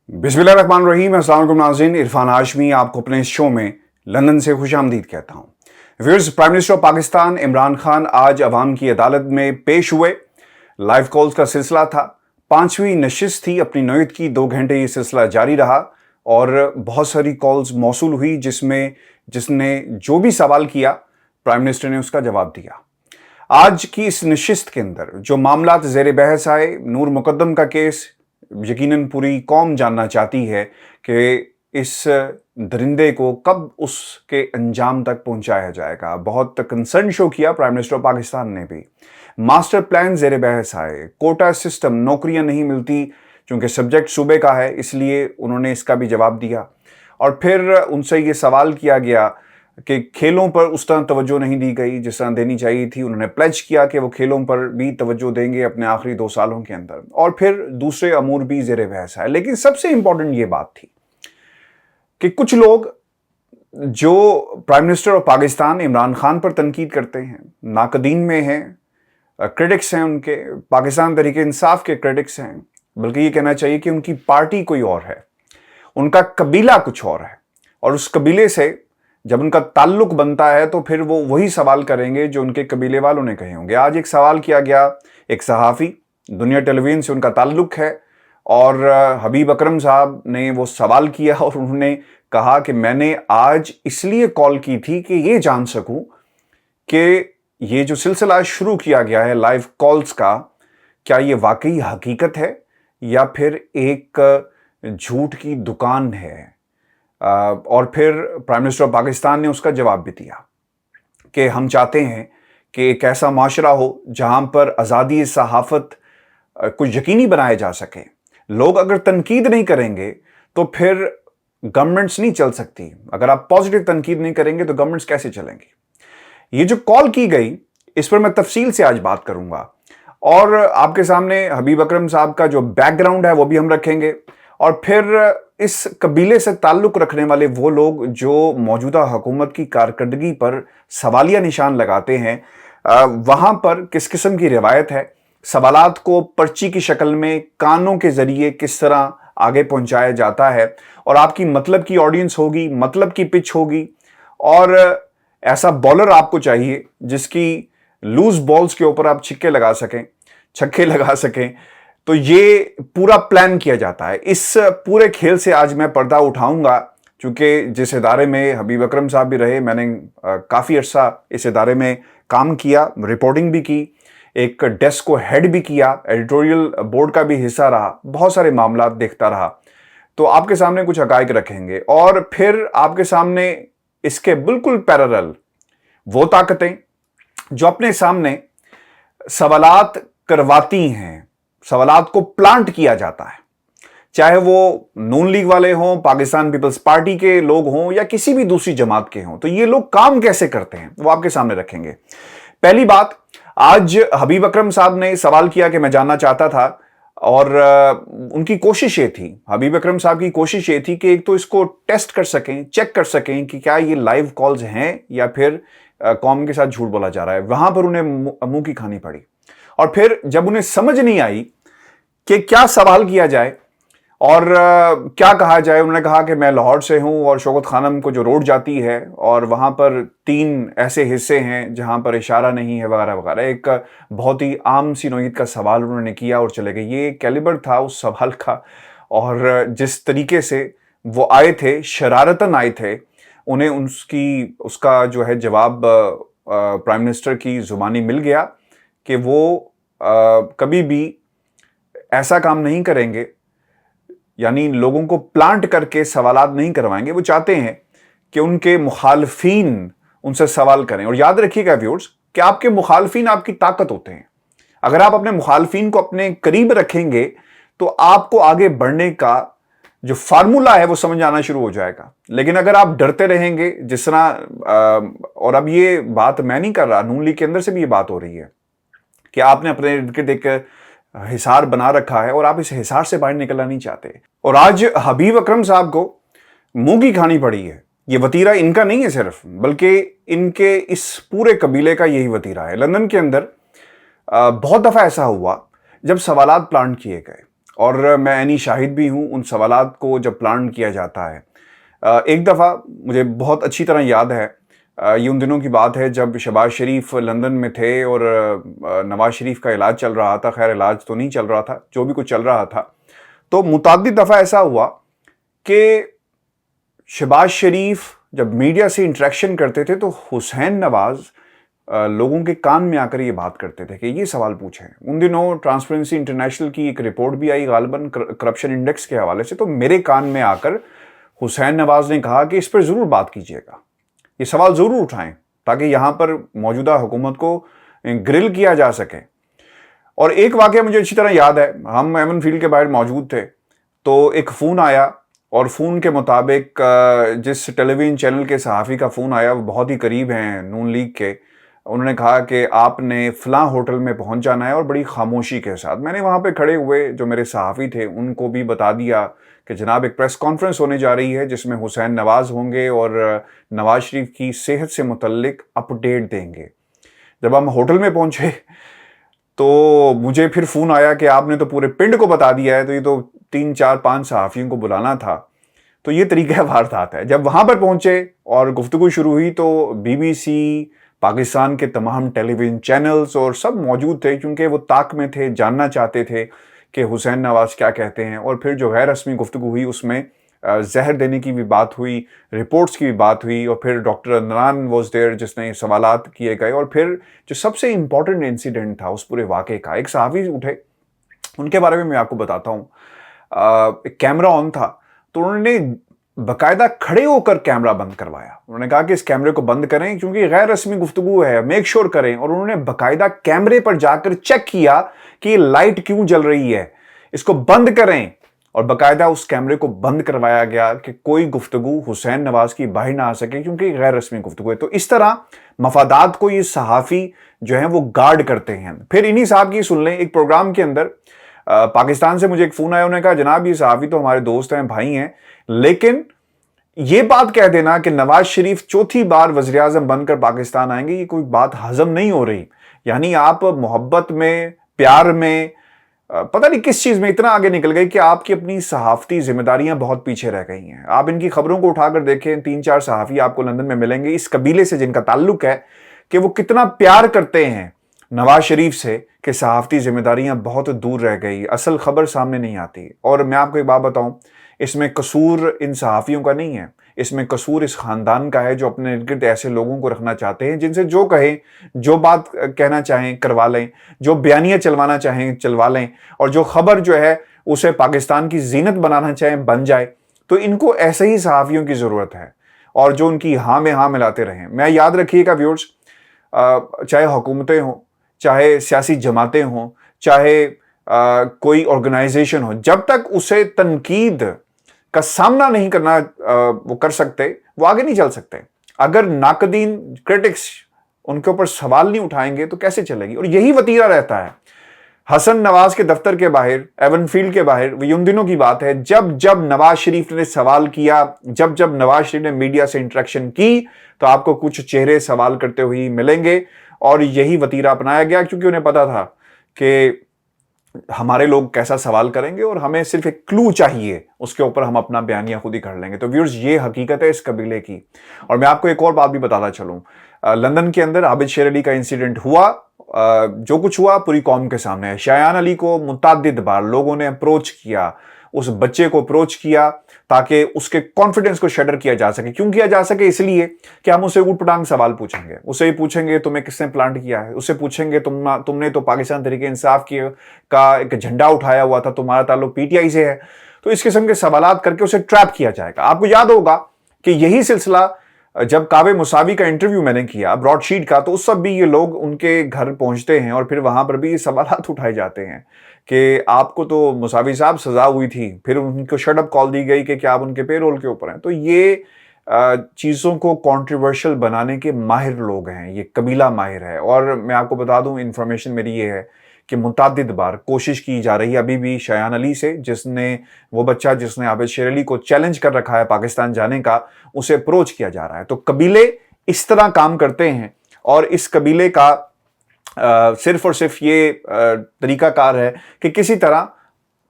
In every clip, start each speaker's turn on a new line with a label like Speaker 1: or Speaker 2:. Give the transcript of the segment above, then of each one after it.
Speaker 1: बिस्मिल्लाहिर्रहमानिर्रहीम। अस्सलाम वालेकुम नाज़रीन, इरफान हाशमी आपको अपने इस शो में लंदन से खुशामदीद कहता हूँ। Viewers, prime minister of Pakistan Imran Khan आज अवाम की अदालत में पेश हुए। लाइव कॉल्स का सिलसिला था, 5वीं नशिस्त थी, अपनी नौयत की 2 घंटे ये सिलसिला जारी रहा और बहुत सारी कॉल्स मौसूल हुई जिसने जो भी सवाल किया प्राइम मिनिस्टर ने उसका जवाब दिया। आज की इस नशिस्त के अंदर जो मामलात ज़ेर बहस आए, नूर मुकद्दम का केस, यकीनन पूरी कौम जानना चाहती है कि इस दरिंदे को कब उसके अंजाम तक पहुंचाया जाएगा। बहुत कंसर्न शो किया प्राइम मिनिस्टर ऑफ पाकिस्तान ने भी। मास्टर प्लान ज़ेर बहस आए, कोटा सिस्टम, नौकरियां नहीं मिलती, चूंकि सब्जेक्ट सूबे का है इसलिए उन्होंने इसका भी जवाब दिया। और फिर उनसे ये सवाल किया गया कि खेलों पर उस तरह तवज्जो नहीं दी गई जिस तरह देनी चाहिए थी। उन्होंने प्लेज किया कि वो खेलों पर भी तवज्जो देंगे अपने आखिरी 2 सालों के अंदर, और फिर दूसरे अमूर भी ज़ेर बहस है। लेकिन सबसे इंपॉर्टेंट ये बात थी कि कुछ लोग जो prime minister of Pakistan Imran Khan पर तनकीद करते हैं, नाकदीन में हैं, क्रिटिक्स हैं, उनके पाकिस्तान तहरीक इंसाफ के क्रिटिक्स हैं, बल्कि ये कहना चाहिए कि उनकी पार्टी कोई और है, उनका कबीला कुछ और है, और उस कबीले से जब उनका ताल्लुक बनता है तो फिर वो वही सवाल करेंगे जो उनके कबीले वालों ने कहे होंगे। आज एक सवाल किया गया, एक सहाफ़ी, दुनिया टेलीविजन से उनका ताल्लुक है, और हबीब अकरम साहब ने वो सवाल किया और उन्होंने कहा कि मैंने आज इसलिए कॉल की थी कि ये जान सकूं कि ये जो सिलसिला शुरू किया गया है लाइव कॉल्स का, क्या ये वाकई हकीकत है या फिर एक झूठ की दुकान है। और फिर प्राइम मिनिस्टर ऑफ पाकिस्तान ने उसका जवाब भी दिया कि हम चाहते हैं कि एक ऐसा माशरा हो जहां पर आज़ादी सहाफ़त को यकीनी बनाया जा सके। लोग अगर तनकीद नहीं करेंगे तो फिर गवर्नमेंट्स नहीं चल सकती। अगर आप पॉजिटिव तनकीद नहीं करेंगे तो गवर्नमेंट्स कैसे चलेंगी। ये जो कॉल की गई इस पर मैं तफसील से आज बात करूंगा, और आपके सामने हबीब अकरम साहब का जो बैकग्राउंड है वो भी हम रखेंगे, और फिर इस कबीले से ताल्लुक रखने वाले वो लोग जो मौजूदा हुकूमत की कारकर्दगी पर सवालिया निशान लगाते हैं, वहां पर किस किस्म की रिवायत है, सवालात को पर्ची की शक्ल में कानों के जरिए किस तरह आगे पहुंचाया जाता है, और आपकी मतलब की ऑडियंस होगी, मतलब की पिच होगी, और ऐसा बॉलर आपको चाहिए जिसकी लूज बॉल्स के ऊपर आप छक्के लगा सकें। तो ये पूरा प्लान किया जाता है। इस पूरे खेल से आज मैं पर्दा उठाऊंगा, क्योंकि जिस इदारे में हबीब अकरम साहब भी रहे, मैंने काफ़ी अर्सा इस इदारे में काम किया, रिपोर्टिंग भी की, एक डेस्क को हेड भी किया, एडिटोरियल बोर्ड का भी हिस्सा रहा, बहुत सारे मामला देखता रहा। तो आपके सामने कुछ हकाइक रखेंगे, और फिर आपके सामने इसके बिल्कुल पैरेलल वो ताकतें जो अपने सामने सवालात करवाती हैं, सवालात को प्लांट किया जाता है, चाहे वो नून लीग वाले हों, पाकिस्तान पीपल्स पार्टी के लोग हों, या किसी भी दूसरी जमात के हों। तो ये लोग काम कैसे करते हैं वो आपके सामने रखेंगे। पहली बात, आज हबीब अकरम साहब ने सवाल किया कि मैं जानना चाहता था, और उनकी कोशिश ये थी, हबीब अकरम साहब की कोशिश ये थी कि एक तो इसको टेस्ट कर सकें, चेक कर सकें कि क्या ये लाइव कॉल्स हैं या फिर कौम के साथ झूठ बोला जा रहा है। वहां पर उन्हें मुंह की खानी पड़ी, और फिर जब उन्हें समझ नहीं आई कि क्या सवाल किया जाए और क्या कहा जाए, उन्होंने कहा कि मैं लाहौर से हूं और शौकत खानम को जो रोड जाती है और वहां पर 3 ऐसे हिस्से हैं जहां पर इशारा नहीं है, वगैरह वगैरह। एक बहुत ही आम सी नौयत का सवाल उन्होंने किया और चले गए। ये कैलिबर था उस सवाल का, और जिस तरीके से वो आए थे, शरारतन आए थे, उन्हें उसका जो है जवाब प्राइम मिनिस्टर की जुबानी मिल गया कि वो कभी भी ऐसा काम नहीं करेंगे, यानी लोगों को प्लांट करके सवालात नहीं करवाएंगे। वो चाहते हैं कि उनके मुखालफीन उनसे सवाल करें। और याद रखिएगा व्यूअर्स कि आपके मुखालफीन आपकी ताकत होते हैं। अगर आप अपने मुखालफीन को अपने करीब रखेंगे तो आपको आगे बढ़ने का जो फार्मूला है वो समझ आना शुरू हो जाएगा। लेकिन अगर आप डरते रहेंगे, जिस तरह, और अब ये बात मैं नहीं कर रहा, नून लीग के अंदर से भी ये बात हो रही है कि आपने अपने इर्द गिर्द एक हिसार बना रखा है और आप इस हिसार से बाहर निकलना नहीं चाहते। और आज हबीब अकरम साहब को मुंह की खानी पड़ी है। ये वतीरा इनका नहीं है सिर्फ, बल्कि इनके इस पूरे कबीले का यही वतीरा है। लंदन के अंदर बहुत दफा ऐसा हुआ जब सवालात प्लांट किए गए اور میں عینی شاہد بھی ہوں ان سوالات کو جب پلان کیا جاتا ہے. ایک دفعہ مجھے بہت اچھی طرح یاد ہے، یہ ان دنوں کی بات ہے جب شہباز شریف لندن میں تھے اور نواز شریف کا علاج چل رہا تھا. خیر علاج تو نہیں چل رہا تھا، جو بھی کچھ چل رہا تھا. تو متعدد دفعہ ایسا ہوا کہ شہباز شریف جب میڈیا سے انٹریکشن کرتے تھے تو حسین نواز لوگوں کے کان میں آ کر یہ بات کرتے تھے کہ یہ سوال پوچھیں. ان دنوں ٹرانسپیرنسی انٹرنیشنل کی ایک رپورٹ بھی آئی غالباً کرپشن انڈیکس کے حوالے سے، تو میرے کان میں آ کر حسین نواز نے کہا کہ اس پر ضرور بات کیجیے گا، یہ سوال ضرور اٹھائیں تاکہ یہاں پر موجودہ حکومت کو گرل کیا جا سکے. اور ایک واقعہ مجھے اچھی طرح یاد ہے، ہم ایون فیلڈ کے باہر موجود تھے تو ایک فون آیا، اور فون کے مطابق جس ٹیلی ویژن چینل کے صحافی کا فون آیا وہ بہت ہی قریب ہیں نون لیگ کے. انہوں نے کہا کہ آپ نے فلاں ہوٹل میں پہنچ جانا ہے، اور بڑی خاموشی کے ساتھ. میں نے وہاں پہ کھڑے ہوئے جو میرے صحافی تھے ان کو بھی بتا دیا کہ جناب ایک پریس کانفرنس ہونے جا رہی ہے جس میں حسین نواز ہوں گے اور نواز شریف کی صحت سے متعلق اپڈیٹ دیں گے. جب ہم ہوٹل میں پہنچے تو مجھے پھر فون آیا کہ آپ نے تو پورے پنڈ کو بتا دیا ہے، تو یہ تو 3 4 5 صحافیوں کو بلانا تھا. تو یہ طریقہ واردات ہے. جب وہاں پر پہنچے اور گفتگو شروع ہوئی تو BBC پاکستان کے تمام ٹیلی ویژن چینلز اور سب موجود تھے، کیونکہ وہ طاق میں تھے، جاننا چاہتے تھے کہ حسین نواز کیا کہتے ہیں. اور پھر جو غیر رسمی گفتگو ہوئی اس میں زہر دینے کی بھی بات ہوئی، رپورٹس کی بھی بات ہوئی، اور پھر ڈاکٹر عدنان واز دیئر جس نے سوالات کیے گئے. اور پھر جو سب سے امپورٹنٹ انسیڈنٹ تھا اس پورے واقعے کا، ایک صحافی اٹھے، ان کے بارے میں آپ کو بتاتا ہوں. کیمرہ آن تھا تو انہوں نے باقاعدہ کھڑے ہو کر کیمرہ بند کروایا. انہوں نے کہا کہ اس کیمرے کو بند کریں کیونکہ غیر رسمی گفتگو ہے، میک شور کریں. اور انہوں نے باقاعدہ کیمرے پر جا کر چیک کیا کہ یہ لائٹ کیوں جل رہی ہے، اس کو بند کریں. اور باقاعدہ اس کیمرے کو بند کروایا گیا کہ کوئی گفتگو حسین نواز کی باہر نہ آ سکے کیونکہ غیر رسمی گفتگو ہے. تو اس طرح مفادات کو یہ صحافی جو ہیں وہ گارڈ کرتے ہیں. پھر انہی صاحب کی سن لیں، ایک پروگرام کے اندر پاکستان سے مجھے ایک فون آیا، انہوں نے کہا جناب یہ صحافی تو ہمارے دوست ہیں، بھائی ہیں، لیکن یہ بات کہہ دینا کہ نواز شریف چوتھی بار وزیر اعظم بن کر پاکستان آئیں گے، یہ کوئی بات ہضم نہیں ہو رہی. یعنی آپ محبت میں، پیار میں، پتہ نہیں کس چیز میں اتنا آگے نکل گئے کہ آپ کی اپنی صحافتی ذمہ داریاں بہت پیچھے رہ گئی ہیں. آپ ان کی خبروں کو اٹھا کر دیکھیں، 3 4 صحافی آپ کو لندن میں ملیں گے اس قبیلے سے جن کا تعلق ہے کہ وہ کتنا پیار کرتے ہیں نواز شریف سے کہ صحافتی ذمہ داریاں بہت دور رہ گئی، اصل خبر سامنے نہیں آتی. اور میں آپ کو ایک بات بتاؤں، اس میں قصور ان صحافیوں کا نہیں ہے، اس میں قصور اس خاندان کا ہے جو اپنے ارد ایسے لوگوں کو رکھنا چاہتے ہیں جن سے جو کہیں، جو بات کہنا چاہیں کروا لیں، جو بیانیہ چلوانا چاہیں چلوا لیں، اور جو خبر جو ہے اسے پاکستان کی زینت بنانا چاہیں بن جائے. تو ان کو ایسے ہی صحافیوں کی ضرورت ہے، اور جو ان کی ہاں میں ہاں ملاتے رہیں. میں یاد رکھیے گا ویورز، چاہے حکومتیں ہوں، چاہے سیاسی جماعتیں ہوں، چاہے کوئی آرگنائزیشن ہو، جب تک اسے تنقید کا سامنا نہیں کرنا وہ کر سکتے، وہ آگے نہیں چل سکتے. اگر ناقدین، کرٹکس ان کے اوپر سوال نہیں اٹھائیں گے تو کیسے چلے گی؟ اور یہی وتیرہ رہتا ہے حسن نواز کے دفتر کے باہر، ایون فیلڈ کے باہر. یہ ان دنوں کی بات ہے جب نواز شریف نے سوال کیا، جب نواز شریف نے میڈیا سے انٹریکشن کی تو آپ کو کچھ چہرے سوال کرتے ہوئے ملیں گے. اور یہی وتیرہ اپنایا گیا کیونکہ انہیں پتا تھا کہ ہمارے لوگ کیسا سوال کریں گے اور ہمیں صرف ایک کلو چاہیے، اس کے اوپر ہم اپنا بیانیہ خود ہی کر لیں گے. تو ویورز یہ حقیقت ہے اس قبیلے کی. اور میں آپ کو ایک اور بات بھی بتاتا چلوں، لندن کے اندر عابد شیر علی کا انسیڈنٹ ہوا، جو کچھ ہوا پوری قوم کے سامنے ہے. شایان علی کو متعدد بار لوگوں نے اپروچ کیا، اس بچے کو اپروچ کیا تاکہ اس کے کانفیڈنس کو شٹر کیا جا سکے. کیوں کیا جا سکے؟ اس لیے کہ ہم اسے اوٹ پٹانگ سوال پوچھیں گے. اسے پوچھیں گے تمہیں کس نے پلانٹ کیا ہے، اسے پوچھیں گے تم نے تو پاکستان تحریک انصاف کا ایک جھنڈا اٹھایا ہوا تھا، تمہارا تعلق PTI سے ہے. تو اس قسم کے سوالات کر کے اسے ٹریپ کیا جائے گا. آپ کو یاد ہوگا کہ یہی سلسلہ جب کعبے مساوی کا انٹرویو میں نے کیا براڈ شیٹ کا، تو اس سب بھی یہ لوگ ان کے گھر پہنچتے ہیں اور پھر وہاں پر بھی یہ سوالات اٹھائے جاتے ہیں کہ آپ کو تو مساوی صاحب سزا ہوئی تھی، پھر ان کو شٹ اپ کال دی گئی کہ کیا آپ ان کے پے رول کے اوپر ہیں. تو یہ چیزوں کو کنٹروورشل بنانے کے ماہر لوگ ہیں، یہ قبیلہ ماہر ہے. اور میں آپ کو بتا دوں، انفارمیشن میری یہ ہے کہ متعدد بار کوشش کی جا رہی ہے ابھی بھی شایان علی سے، وہ بچہ جس نے عابد شیر علی کو چیلنج کر رکھا ہے پاکستان جانے کا، اسے اپروچ کیا جا رہا ہے. تو قبیلے اس طرح کام کرتے ہیں، اور اس قبیلے کا صرف اور صرف یہ طریقہ کار ہے کہ کسی طرح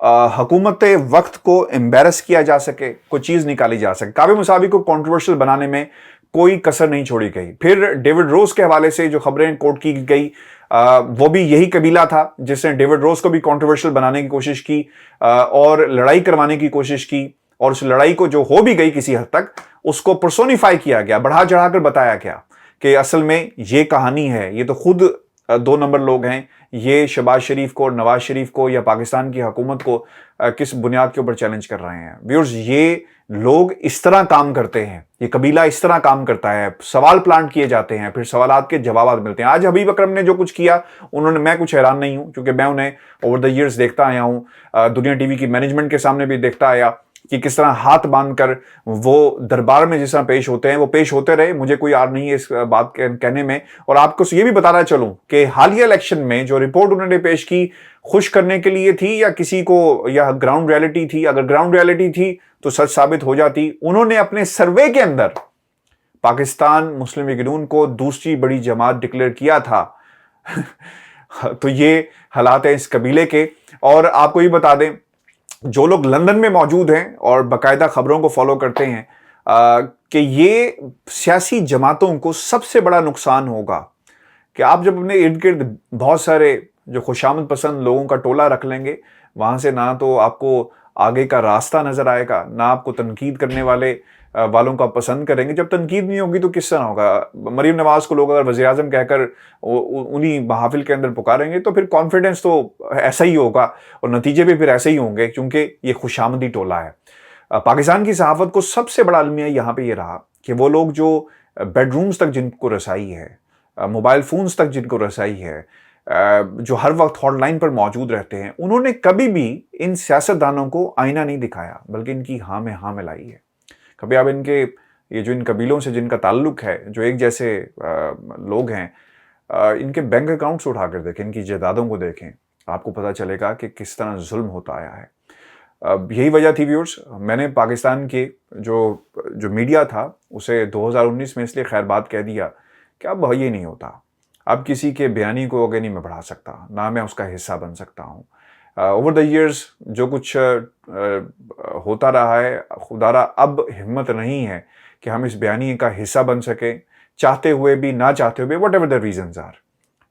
Speaker 1: हुकूमत वक्त को एम्बेरस किया जा सके, कोई चीज़ निकाली जा सके। काबिल मुसावी को कंट्रोवर्शियल बनाने में कोई कसर नहीं छोड़ी गई। फिर डेविड रोज के हवाले से जो खबरें कोट की गई, वो भी यही कबीला था जिसने डेविड रोज को भी कंट्रोवर्शियल बनाने की कोशिश की और लड़ाई करवाने की कोशिश की, और उस लड़ाई को जो हो भी गई किसी हद तक, उसको पर्सोनिफाई किया गया, बढ़ा चढ़ाकर बताया गया कि असल में ये कहानी है, ये तो खुद 2 नंबर लोग हैं, ये शहबाज शरीफ को, नवाज शरीफ को या पाकिस्तान की हुकूमत को किस बुनियाद के ऊपर चैलेंज कर रहे हैं। व्यूअर्स, ये लोग इस तरह काम करते हैं, ये कबीला इस तरह काम करता है, सवाल प्लांट किए जाते हैं, फिर सवालात के जवाब मिलते हैं। आज हबीब अकरम ने जो कुछ किया, उन्होंने, मैं कुछ हैरान नहीं हूं क्योंकि मैं उन्हें ओवर द ईयर्स देखता आया हूं, दुनिया टीवी की मैनेजमेंट के सामने भी देखता आया कि किस तरह हाथ बांधकर वो दरबार में जिस तरह पेश होते हैं, वो पेश होते रहे। मुझे कोई आर नहीं है इस बात कहने में। और आपको ये भी बताना चलूं कि हालिया इलेक्शन में जो रिपोर्ट उन्होंने पेश की, खुश करने के लिए थी या किसी को, या ग्राउंड रियलिटी थी? अगर ग्राउंड रियलिटी थी तो सच साबित हो जाती। उन्होंने अपने सर्वे के अंदर पाकिस्तान मुस्लिम लीग नून को दूसरी बड़ी जमात डिक्लेयर किया था। तो ये हालात है इस कबीले के। और आपको ये बता दें, जो लोग लंदन में मौजूद हैं और बाकायदा खबरों को फॉलो करते हैं, कि ये सियासी जमातों को सबसे बड़ा नुकसान होगा कि आप जब अपने इर्द गिर्द बहुत सारे जो खुशामद पसंद लोगों का टोला रख लेंगे, वहां से ना तो आपको आगे का रास्ता नजर आएगा, ना आपको तनकीद करने वालों का पसंद करेंगे। जब तनकीद नहीं होगी तो किस तरह होगा? मरीम नवाज को लोग अगर वज़ीर आज़म कहकर उन्हीं महाफिल के अंदर पुकारेंगे तो फिर कॉन्फिडेंस तो ऐसा ही होगा और नतीजे भी फिर ऐसे ही होंगे, क्योंकि ये खुशामदी टोला है। पाकिस्तान की सहाफत को सबसे बड़ा अलमिया यहाँ पे ये रहा कि वो लोग जो बेडरूम्स तक जिनको रसाई है, मोबाइल फोन्स तक जिनको रसाई है, जो हर वक्त हॉटलाइन पर मौजूद रहते हैं, उन्होंने कभी भी इन सियासतदानों को आईना नहीं दिखाया, बल्कि इनकी हाँ में हाँ मिलाई है। कभी आप इनके, ये जो इन कबीलों से जिनका ताल्लुक है, जो एक जैसे लोग हैं, इनके बैंक अकाउंट्स उठाकर देखें, इनकी जायदादों को देखें, आपको पता चलेगा कि किस तरह जुल्म होता आया है। यही वजह थी व्यूअर्स, मैंने पाकिस्तान के जो मीडिया था उसे 2019 में इसलिए खैर बात कह दिया कि अब ये नहीं होता, अब किसी के बयानी को आगे नहीं मैं बढ़ा सकता, ना मैं उसका हिस्सा बन सकता हूँ। ओवर द ईयर्स जो कुछ होता रहा है, खुदारा अब हिम्मत नहीं है कि हम इस बयानी का हिस्सा बन सकें, चाहते हुए भी ना चाहते हुए, whatever the reasons are.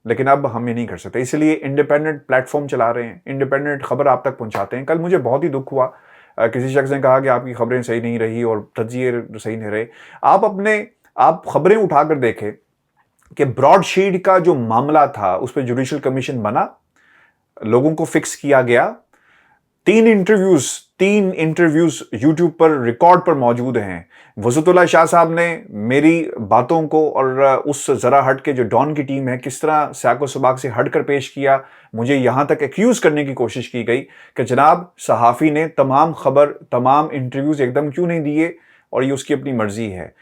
Speaker 1: लेकिन अब हम ये नहीं कर सकते, इसलिए इंडिपेंडेंट प्लेटफॉर्म चला रहे हैं, इंडिपेंडेंट खबर आप तक पहुंचाते हैं। कल मुझे बहुत ही दुख हुआ, किसी शख्स ने कहा कि आपकी खबरें सही नहीं रही और तज्जिए सही नहीं रहे। आप खबरें उठाकर देखें कि ब्रॉडशीट का जो मामला था उस पर जुडिशल कमीशन बना, लोगों को फिक्स किया गया। 3 इंटरव्यूज यूट्यूब पर रिकॉर्ड पर मौजूद हैं। वज़ीरुल्लाह शाह साहब ने मेरी बातों को और उस जरा हट के जो डॉन की टीम है किस तरह साको सबाक से हटकर पेश किया, मुझे यहां तक एक्यूज करने की कोशिश की गई कि जनाब सहाफ़ी ने तमाम इंटरव्यूज एकदम क्यों नहीं दिए, और ये उसकी अपनी मर्जी है।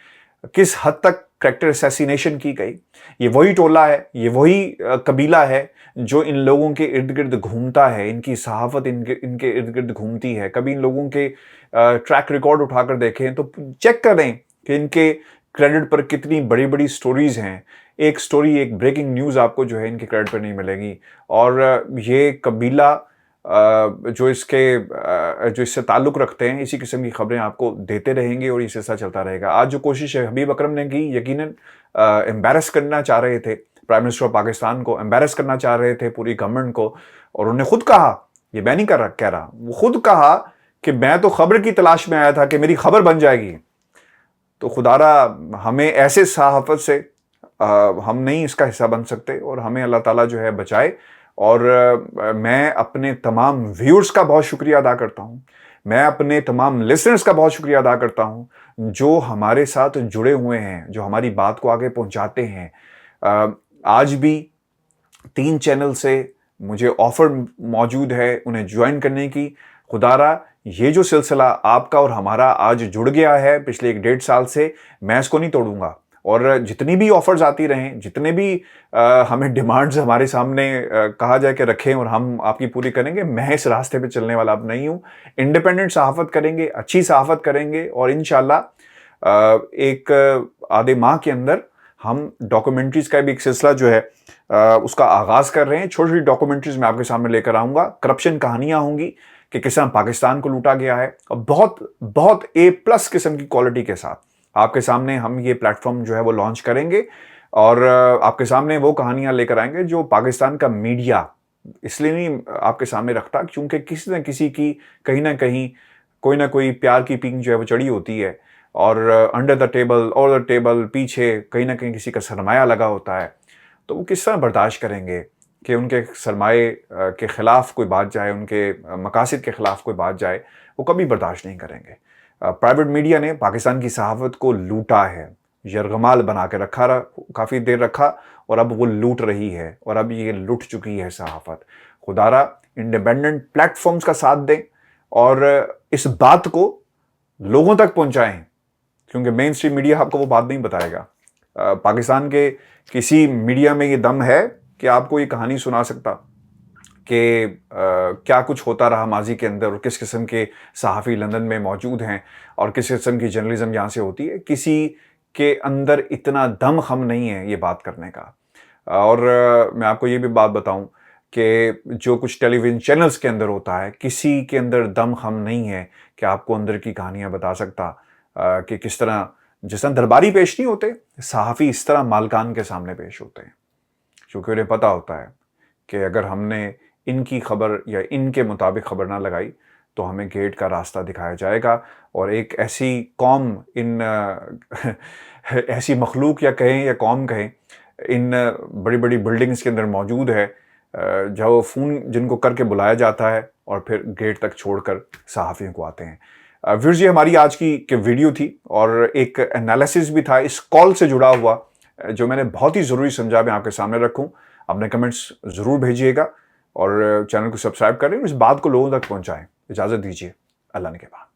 Speaker 1: किस हद तक कैरेक्टर असैसिनेशन की गई। ये वही टोला है, ये वही कबीला है जो इन लोगों के इर्द गिर्द घूमता है, इनकी सहाफत इनके इर्द गिर्द घूमती है। कभी इन लोगों के ट्रैक रिकॉर्ड उठाकर देखें तो चेक करें कि इनके क्रेडिट पर कितनी बड़ी बड़ी स्टोरीज हैं। एक स्टोरी, एक ब्रेकिंग न्यूज़ आपको जो है इनके क्रेडिट पर नहीं मिलेगी। और ये कबीला जो इससे ताल्लुक़ रखते हैं, इसी किस्म की खबरें आपको देते रहेंगे और ये सिलसिला चलता रहेगा। आज जो कोशिश है हबीब अकरम ने की, यकीनन एम्बैरस करना चाह रहे थे, प्राइम मिनिस्टर ऑफ पाकिस्तान को एम्बैरस करना चाह रहे थे, पूरी गवर्नमेंट को। और उन्होंने खुद कहा, ये मैं नहीं कह रहा, वो खुद कहा कि मैं तो खबर की तलाश में आया था कि मेरी खबर बन जाएगी। तो खुदारा हमें ऐसे सहाफत से हम नहीं इसका हिस्सा बन सकते, और हमें अल्लाह ताला जो है बचाए। और मैं अपने तमाम व्यूअर्स का बहुत शुक्रिया अदा करता हूँ, मैं अपने तमाम लिसनर्स का बहुत शुक्रिया अदा करता हूँ जो हमारे साथ जुड़े हुए हैं, जो हमारी बात को आगे पहुँचाते हैं। आज भी 3 चैनल से मुझे ऑफ़र मौजूद है उन्हें ज्वाइन करने की। खुदारा ये जो सिलसिला आपका और हमारा आज जुड़ गया है पिछले 1-1.5 साल से, मैं इसको नहीं तोड़ूंगा। और जितनी भी ऑफर्स आती रहें, जितने भी हमें डिमांड्स हमारे सामने कहा जाए कि रखें और हम आपकी पूरी करेंगे, मैं इस रास्ते पे चलने वाला अब नहीं हूँ। इंडिपेंडेंट सहाफत करेंगे, अच्छी सहाफत करेंगे, और इंशाल्लाह एक आधे माह के अंदर हम डॉक्यूमेंट्रीज का भी एक सिलसिला जो है उसका आगाज़ कर रहे हैं। छोटी छोटी डॉक्यूमेंट्रीज मैं आपके सामने लेकर आऊँगा। करप्शन कहानियाँ होंगी کہ किस तरह पाकिस्तान को लूटा गया है, और बहुत बहुत A+ किस्म की क्वालिटी के साथ आपके सामने हम ये प्लेटफॉर्म जो है वो लॉन्च करेंगे, और आपके सामने वो कहानियां लेकर आएंगे जो पाकिस्तान का मीडिया इसलिए नहीं आपके सामने रखता क्योंकि किसी न किसी की कहीं ना कहीं कोई ना कोई प्यार की पींग जो है वो चढ़ी होती है, और अंडर द टेबल और द टेबल पीछे कहीं ना कहीं किसी का सरमाया लगा होता है। तो वो किस तरह बर्दाश्त करेंगे कि उनके सरमाए के ख़िलाफ़ कोई बात जाए, उनके मकासद के ख़िलाफ़ कोई बात जाए, वो कभी बर्दाश्त नहीं करेंगे। प्राइवेट मीडिया ने पाकिस्तान की सहाफ़त को लूटा है, यरगमाल बना के रखा, काफ़ी देर रखा, और अब वो लूट रही है, और अब ये लूट चुकी है सहाफ़त। खुदारा इंडिपेंडेंट प्लेटफॉर्म्स का साथ दें और इस बात को लोगों तक पहुंचाएं, क्योंकि मेन स्ट्रीम मीडिया आपको वो बात नहीं बताएगा। पाकिस्तान के किसी मीडिया में ये दम है कि आपको ये कहानी सुना सकता कि क्या कुछ होता रहा माजी के अंदर, और किस किस्म के सहाफ़ी लंदन में मौजूद हैं, और किस किस्म की जर्नलिज्म यहाँ से होती है। किसी के अंदर इतना दम खम नहीं है ये बात करने का। और मैं आपको ये भी बात बताऊं कि जो कुछ टेलीविज़न चैनल्स के अंदर होता है, किसी के अंदर दम खम नहीं है कि आपको अंदर की कहानियाँ बता सकता कि किस तरह, जिस तरह दरबारी पेश नहीं होते, सहाफ़ी इस तरह मालकान के सामने पेश होते हैं, क्योंकि उन्हें पता होता है कि अगर हमने इनकी खबर या इनके मुताबिक खबर ना लगाई तो हमें गेट का रास्ता दिखाया जाएगा, और एक ऐसी कौम इन ऐसी मखलूक या कहें या कौम कहें इन बड़ी बड़ी बिल्डिंग्स के अंदर मौजूद है, जो फ़ोन जिनको करके बुलाया जाता है और फिर गेट तक छोड़कर सहाफ़ियों को आते हैं। व्यूअर्स, ये हमारी आज की वीडियो थी, और एक एनालिसिस भी था इस कॉल से जुड़ा हुआ जो मैंने बहुत ही ज़रूरी समझा मैं आपके सामने रखूं। अपने कमेंट्स ज़रूर भेजिएगा और चैनल को सब्सक्राइब करें, इस बात को लोगों तक पहुंचाएं। इजाज़त दीजिए, अल्लाह ने के बाद।